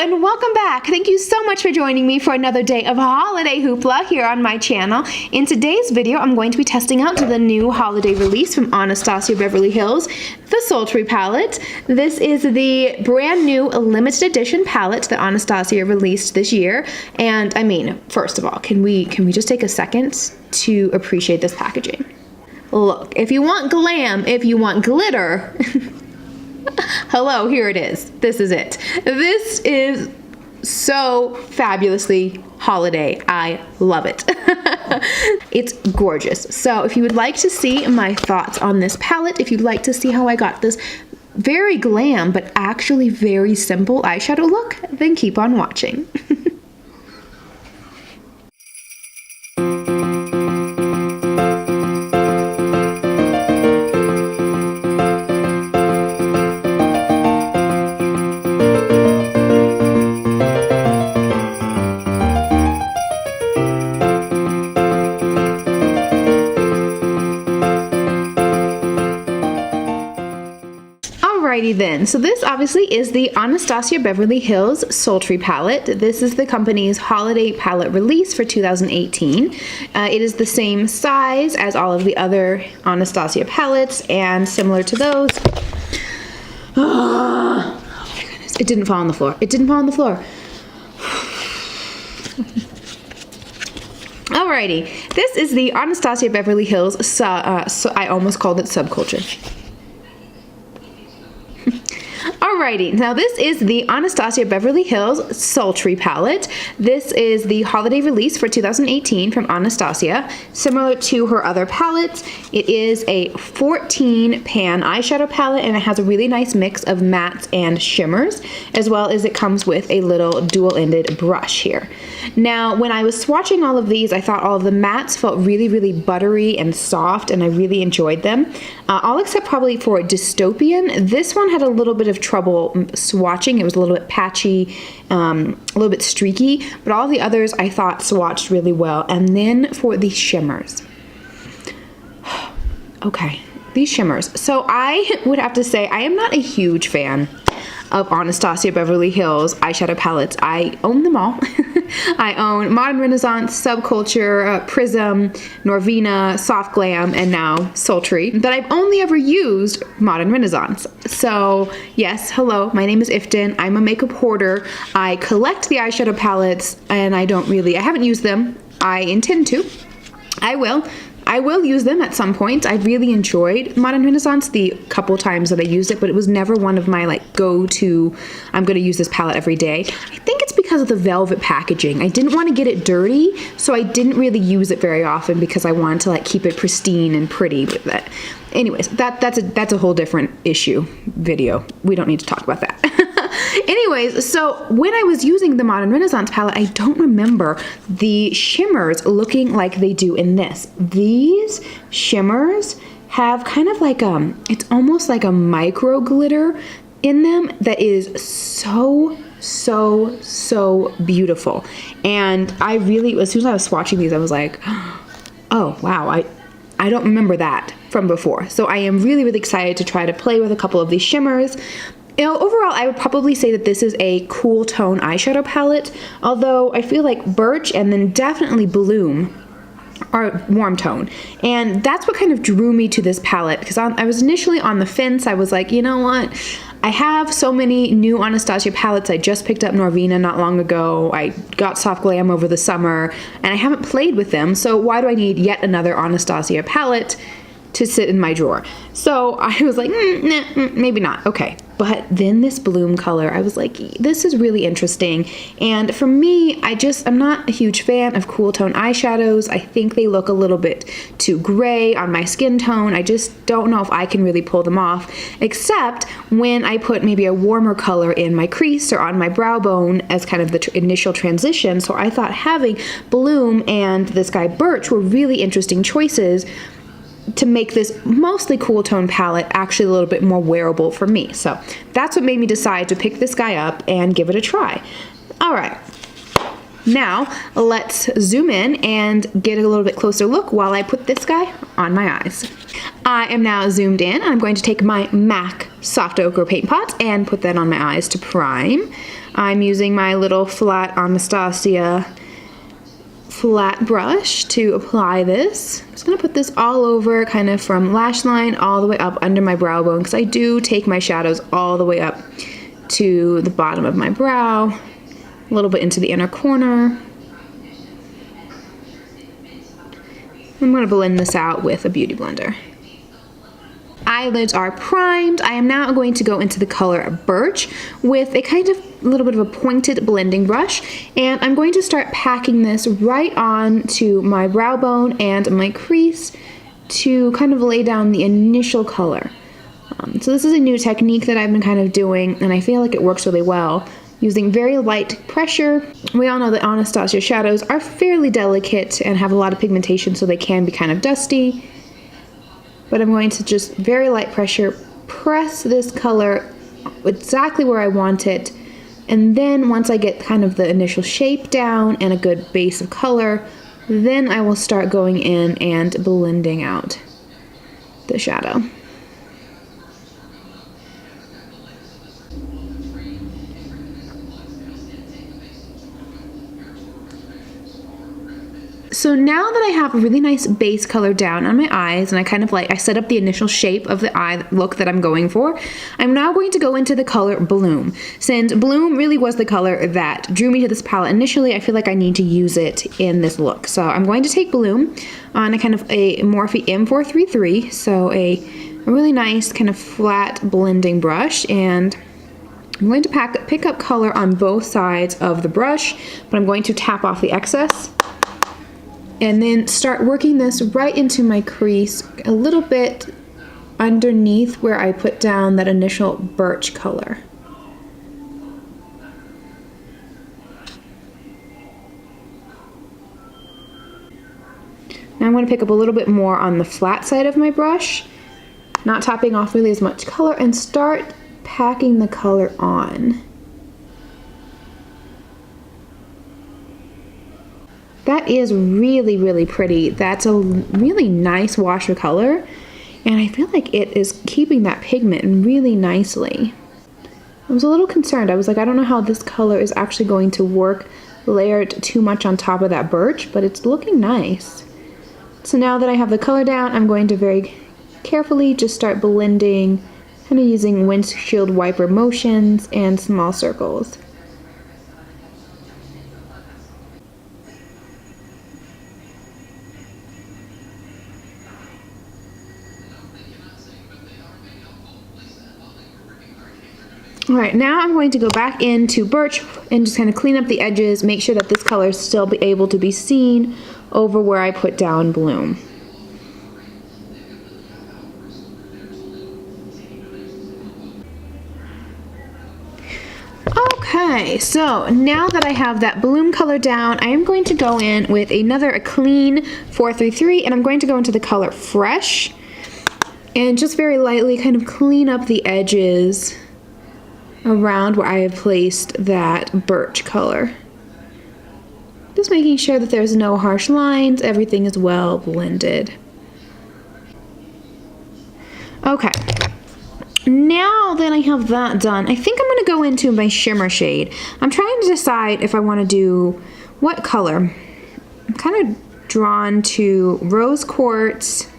and welcome back. Thank you so much for joining me for another day of holiday hoopla here on my channel. In today's video, I'm going to be testing out the new holiday release from Anastasia Beverly Hills, the Sultry palette. This is the brand new limited edition palette that Anastasia released this year. And I mean, first of all, can we just take a second to appreciate this packaging? Look, if you want glam, if you want glitter, hello, here it is. This is it. This is so fabulously holiday. I love it. It's gorgeous. So if you would like to see my thoughts on this palette, if you'd like to see how I got this very glam but actually very simple eyeshadow look, then keep on watching. Alrighty then, so this obviously is the Anastasia Beverly Hills Sultry palette. This is the company's holiday palette release for 2018. It is the same size as all of the other Anastasia palettes and similar to those. Oh my goodness, it didn't fall on the floor. It didn't fall on the floor. Alrighty, this is the Anastasia Beverly Hills, so I almost called it Subculture. Alrighty, now this is the Anastasia Beverly Hills Sultry palette. This is the holiday release for 2018 from Anastasia. Similar to her other palettes, it is a 14 pan eyeshadow palette and it has a really nice mix of mattes and shimmers, as well as it comes with a little dual-ended brush here. Now, when I was swatching all of these, I thought all of the mattes felt really buttery and soft, and I really enjoyed them. All except probably for Dystopian. This one had a little bit of trouble swatching. It was a little bit patchy, a little bit streaky, but all the others I thought swatched really well. And then for the shimmers. Okay, these shimmers. So I would have to say I am not a huge fan of Anastasia Beverly Hills eyeshadow palettes. I own them all. I own Modern Renaissance, Subculture, Prism, Norvina, Soft Glam, and now Sultry. But I've only ever used Modern Renaissance. So yes, hello, my name is Iftin. I'm a makeup hoarder. I collect the eyeshadow palettes and I haven't used them. I intend to. I will use them at some point. I really enjoyed Modern Renaissance the couple times that I used it, but it was never one of my like go-to, I'm gonna use this palette every day. I think it's because of the velvet packaging. I didn't want to get it dirty, so I didn't really use it very often because I wanted to like keep it pristine and pretty with it. Anyways, that's a whole different video. We don't need to talk about that. Anyways, so when I was using the Modern Renaissance palette, I don't remember the shimmers looking like they do in this. These shimmers have kind of like it's almost like a micro glitter in them that is so beautiful. And I really, as soon as I was swatching these, I was like, oh wow, I don't remember that from before. So I am really excited to try to play with a couple of these shimmers. You know, overall, I would probably say that this is a cool tone eyeshadow palette, although I feel like Birch and then definitely Bloom are warm tone. And that's what kind of drew me to this palette, because I was initially on the fence. I was like, you know what? I have so many new Anastasia palettes. I just picked up Norvina not long ago. I got Soft Glam over the summer, and I haven't played with them, so why do I need yet another Anastasia palette to sit in my drawer? So I was like, maybe not. Okay. But then this Bloom color, I was like, this is really interesting. And for me, I'm not a huge fan of cool tone eyeshadows. I think they look a little bit too gray on my skin tone. I just don't know if I can really pull them off, except when I put maybe a warmer color in my crease or on my brow bone as kind of the initial transition. So I thought having Bloom and this guy Birch were really interesting choices to make this mostly cool tone palette actually a little bit more wearable for me. So that's what made me decide to pick this guy up and give it a try. All right, now let's zoom in and get a little bit closer look while I put this guy on my eyes. I am now zoomed in and I'm going to take my MAC soft ochre paint pot and put that on my eyes to prime. I'm using my little flat Anastasia flat brush to apply this. I'm just gonna put this all over, kind of from lash line all the way up under my brow bone, because I do take my shadows all the way up to the bottom of my brow, a little bit into the inner corner. I'm gonna blend this out with a beauty blender. Eyelids are primed. I am now going to go into the color Birch with a kind of little bit of a pointed blending brush, and I'm going to start packing this right on to my brow bone and my crease to kind of lay down the initial color. So this is a new technique that I've been kind of doing, and I feel like it works really well. Using very light pressure. We all know that Anastasia shadows are fairly delicate and have a lot of pigmentation, so they can be kind of dusty. But I'm going to just very light pressure press this color exactly where I want it, and then once I get kind of the initial shape down and a good base of color, then I will start going in and blending out the shadow. So now that I have a really nice base color down on my eyes, and I set up the initial shape of the eye look that I'm going for, I'm now going to go into the color Bloom. Since Bloom really was the color that drew me to this palette initially, I feel like I need to use it in this look. So I'm going to take Bloom on a kind of a Morphe M433, so a really nice kind of flat blending brush, and I'm going to pick up color on both sides of the brush, but I'm going to tap off the excess. And then start working this right into my crease, a little bit underneath where I put down that initial Birch color. Now I'm going to pick up a little bit more on the flat side of my brush, not tapping off really as much color, and start packing the color on. That is really, really pretty. That's a really nice wash of color, and I feel like it is keeping that pigment really nicely. I was a little concerned. I was like, I don't know how this color is actually going to work layered too much on top of that Birch, but it's looking nice. So now that I have the color down, I'm going to very carefully just start blending, kind of using windshield wiper motions and small circles. Alright, now I'm going to go back into Birch and just kind of clean up the edges, make sure that this color is still able to be seen over where I put down Bloom. Okay, so now that I have that Bloom color down, I am going to go in with a clean 433, and I'm going to go into the color Fresh and just very lightly kind of clean up the edges around where I have placed that Birch color. Just making sure that there's no harsh lines, everything is well blended. Okay, now that I have that done, I think I'm going to go into my shimmer shade. I'm trying to decide if I want to do what color. I'm kind of drawn to Rose Quartz,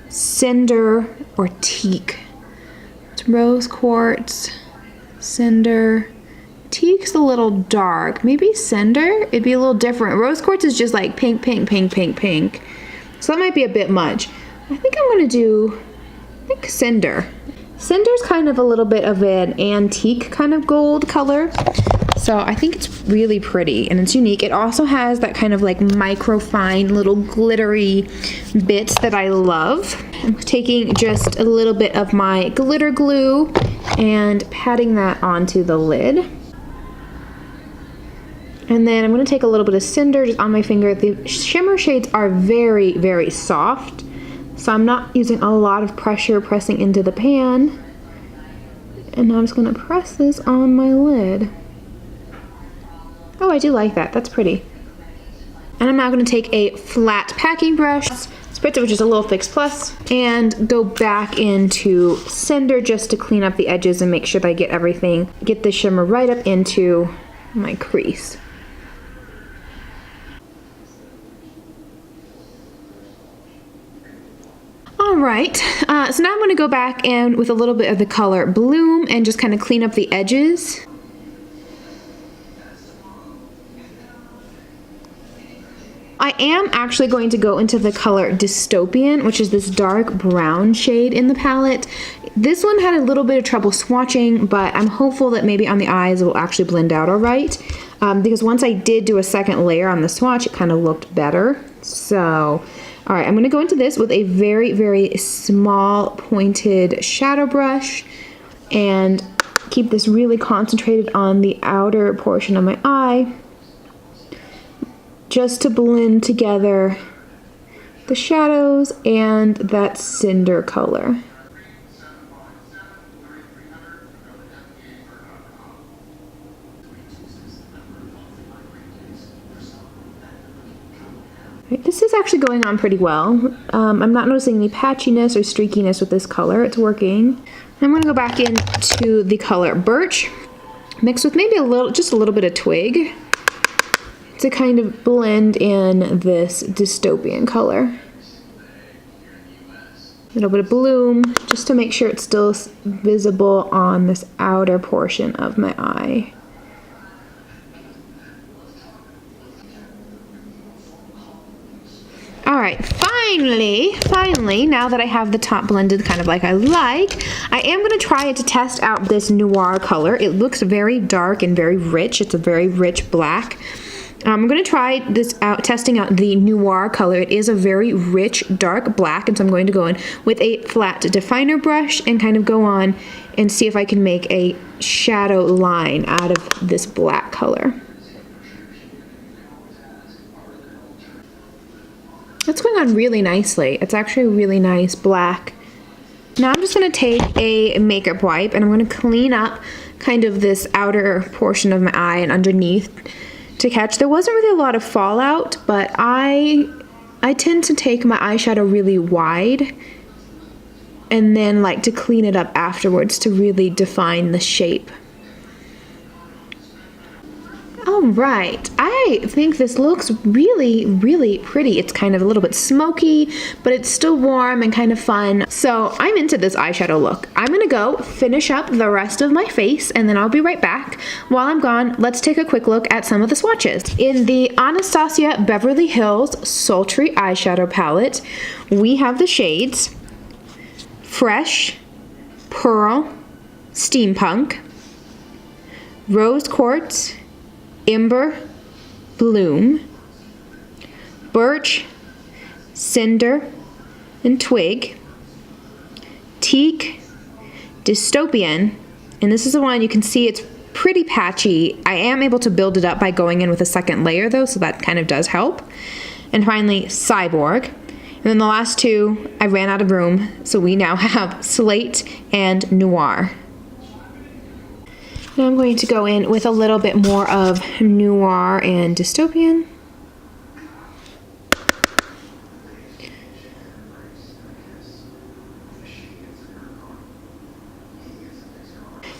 Cinder, or Teak. It's Rose Quartz, Cinder. Teak's a little dark. Maybe Cinder? It'd be a little different. Rose Quartz is just like pink, pink, pink, pink, pink. So that might be a bit much. I think I'm going to do, Cinder. Cinder's kind of a little bit of an antique kind of gold color. So I think it's really pretty and it's unique. It also has that kind of like micro fine little glittery bits that I love. I'm taking just a little bit of my glitter glue and patting that onto the lid. And then I'm going to take a little bit of Cinder just on my finger. The shimmer shades are very, very soft, so I'm not using a lot of pressure pressing into the pan. And now I'm just going to press this on my lid. Oh, I do like that. That's pretty. And I'm now going to take a flat packing brush, spritz it with just a little Fix Plus, and go back into Cinder just to clean up the edges and make sure that I get everything, get the shimmer right up into my crease. All right, so now I'm going to go back in with a little bit of the color Bloom and just kind of clean up the edges. I am actually going to go into the color Dystopian, which is this dark brown shade in the palette. This one had a little bit of trouble swatching, but I'm hopeful that maybe on the eyes it will actually blend out all right. Because once I did do a second layer on the swatch, it kind of looked better. So, all right, I'm gonna go into this with a very, very small pointed shadow brush and keep this really concentrated on the outer portion of my eye, just to blend together the shadows and that cinder color. Right, this is actually going on pretty well. I'm not noticing any patchiness or streakiness with this color. It's working. I'm going to go back into the color Birch, mixed with maybe just a little bit of Twig, to kind of blend in this dystopian color. A little bit of Bloom, just to make sure it's still visible on this outer portion of my eye. All right, finally, now that I have the top blended kind of like I like, I am going to try to test out this Noir color. It looks very dark and very rich. It's a very rich black. I'm going to try this out, testing out the Noir color. It is a very rich, dark black, and so I'm going to go in with a flat definer brush and kind of go on and see if I can make a shadow line out of this black color. That's going on really nicely. It's actually a really nice black. Now I'm just going to take a makeup wipe and I'm going to clean up kind of this outer portion of my eye and underneath to catch. There wasn't really a lot of fallout, but I tend to take my eyeshadow really wide and then like to clean it up afterwards to really define the shape. All right, I think this looks really, really pretty. It's kind of a little bit smoky, but it's still warm and kind of fun. So I'm into this eyeshadow look. I'm gonna go finish up the rest of my face and then I'll be right back. While I'm gone, let's take a quick look at some of the swatches. In the Anastasia Beverly Hills Sultry eyeshadow palette, we have the shades Fresh, Pearl, Steampunk, Rose Quartz, Ember, Bloom, Birch, Cinder, and Twig, Teak, Dystopian, and this is the one you can see it's pretty patchy. I am able to build it up by going in with a second layer though, so that kind of does help. And finally, Cyborg. And then the last two, I ran out of room, so we now have Slate and Noir. Now I'm going to go in with a little bit more of Noir and Dystopian.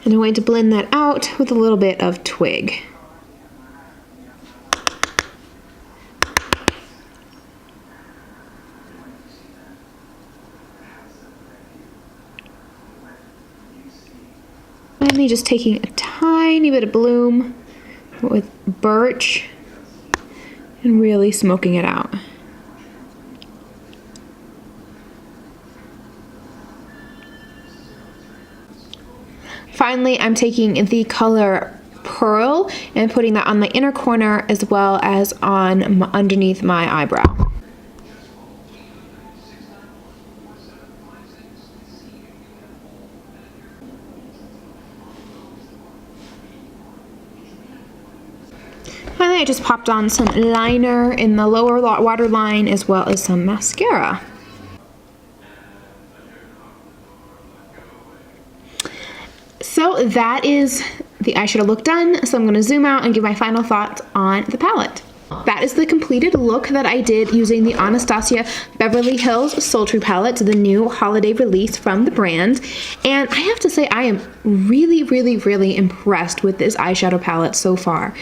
And I'm going to blend that out with a little bit of Twig. Finally, just taking a tiny bit of Bloom with Birch and really smoking it out. Finally, I'm taking the color Pearl and putting that on my inner corner as well as on underneath my eyebrow. Finally, I just popped on some liner in the lower waterline as well as some mascara. So that is the eyeshadow look done. So I'm going to zoom out and give my final thoughts on the palette. That is the completed look that I did using the Anastasia Beverly Hills Sultry palette, the new holiday release from the brand. And I have to say, I am really, really, really impressed with this eyeshadow palette so far.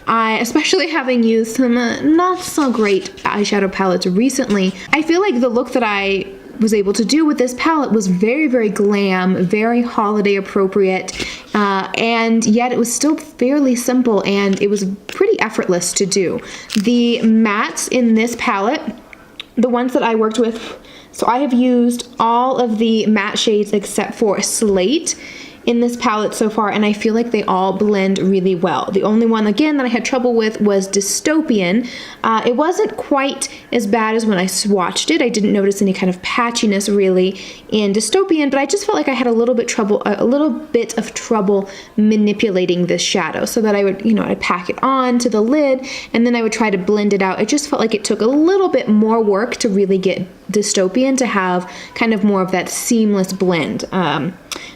Especially having used some not so great eyeshadow palettes recently, I feel like the look that I was able to do with this palette was very, very glam, very holiday appropriate, and yet it was still fairly simple, and it was pretty effortless to do. The mattes in this palette, the ones that I worked with, so I have used all of the matte shades except for Slate in this palette so far, and I feel like they all blend really well. The only one, again, that I had trouble with was Dystopian. It wasn't quite as bad as when I swatched it. I didn't notice any kind of patchiness really in Dystopian, but I just felt like I had a little bit of trouble manipulating this shadow, so that I would, I'd pack it on to the lid, and then I would try to blend it out. It just felt like it took a little bit more work to really get Dystopian to have kind of more of that seamless blend.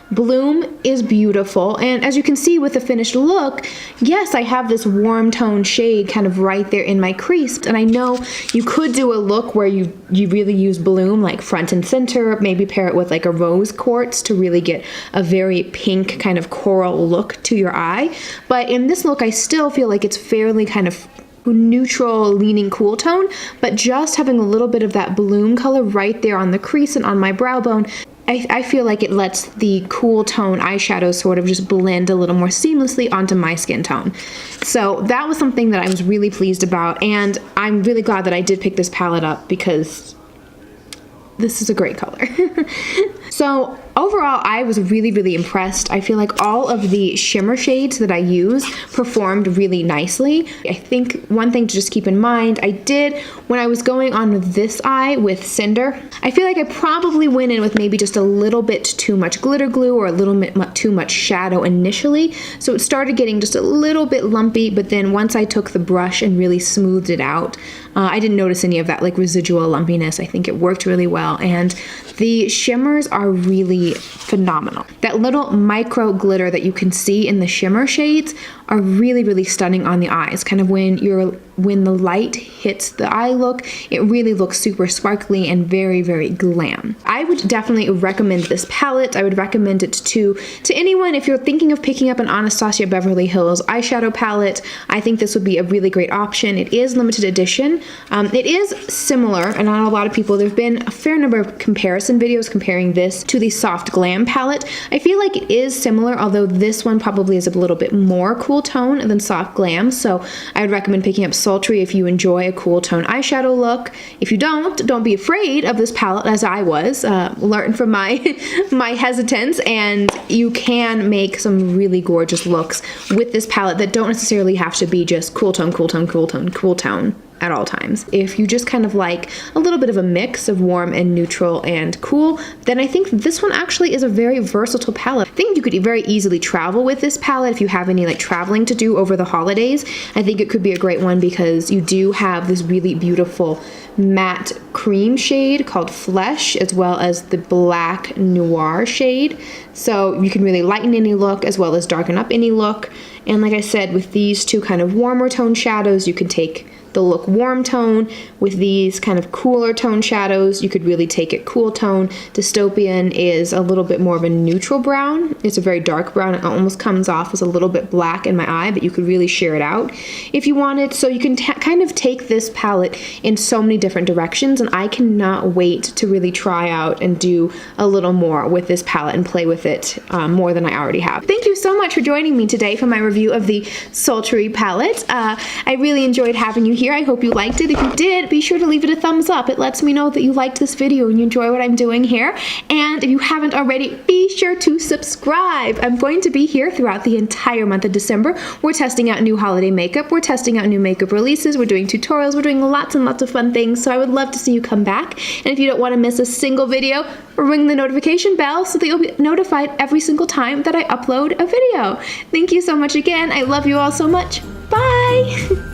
Bloom is beautiful, and as you can see with the finished look, yes, I have this warm tone shade kind of right there in my crease, and I know you could do a look where you really use Bloom like front and center, maybe pair it with like a rose quartz to really get a very pink kind of coral look to your eye, but in this look I still feel like it's fairly kind of neutral leaning cool tone, but just having a little bit of that Bloom color right there on the crease and on my brow bone, I feel like it lets the cool tone eyeshadow sort of just blend a little more seamlessly onto my skin tone. So that was something that I was really pleased about, and I'm really glad that I did pick this palette up because this is a great color. So overall, I was really, really impressed. I feel like all of the shimmer shades that I used performed really nicely. I think one thing to just keep in mind, I did, when I was going on with this eye with Cinder, I feel like I probably went in with maybe just a little bit too much glitter glue or a little bit too much shadow initially. So it started getting just a little bit lumpy, but then once I took the brush and really smoothed it out, I didn't notice any of that like residual lumpiness. I think it worked really well, and the shimmers are really phenomenal. That little micro glitter that you can see in the shimmer shades are really, really stunning on the eyes. Kind of when the light hits the eye look, it really looks super sparkly and very, very glam. I would definitely recommend this palette. I would recommend it to anyone if you're thinking of picking up an Anastasia Beverly Hills eyeshadow palette. I think this would be a really great option. It is limited edition. It is similar, and on a lot of people, there've been a fair number of comparison videos comparing this to the Soft Glam palette. I feel like it is similar, although this one probably is a little bit more cool tone than Soft Glam, so I would recommend picking up Sultry if you enjoy a cool tone eyeshadow look. If you don't be afraid of this palette as I was. Learn from my hesitance, and you can make some really gorgeous looks with this palette that don't necessarily have to be just cool tone, cool tone, cool tone, cool tone at all times. If you just kind of like a little bit of a mix of warm and neutral and cool, then I think this one actually is a very versatile palette. I think you could very easily travel with this palette if you have any like traveling to do over the holidays. I think it could be a great one because you do have this really beautiful matte cream shade called Flesh, as well as the black noir shade. So you can really lighten any look as well as darken up any look. And like I said, with these two kind of warmer tone shadows, you can take the look warm tone. With these kind of cooler tone shadows, you could really take it cool tone. Dystopian is a little bit more of a neutral brown. It's a very dark brown. It almost comes off as a little bit black in my eye, but you could really sheer it out if you wanted. So you can kind of take this palette in so many different directions, and I cannot wait to really try out and do a little more with this palette and play with it more than I already have. Thank you so much for joining me today for my review of the Sultry palette. I really enjoyed having you here. I hope you liked it. If you did, be sure to leave it a thumbs up. It lets me know that you liked this video and you enjoy what I'm doing here. And if you haven't already, be sure to subscribe. I'm going to be here throughout the entire month of December. We're testing out new holiday makeup. We're testing out new makeup releases. We're doing tutorials. We're doing lots and lots of fun things. So I would love to see you come back. And if you don't want to miss a single video, ring the notification bell so that you'll be notified every single time that I upload a video. Thank you so much again. I love you all so much. Bye!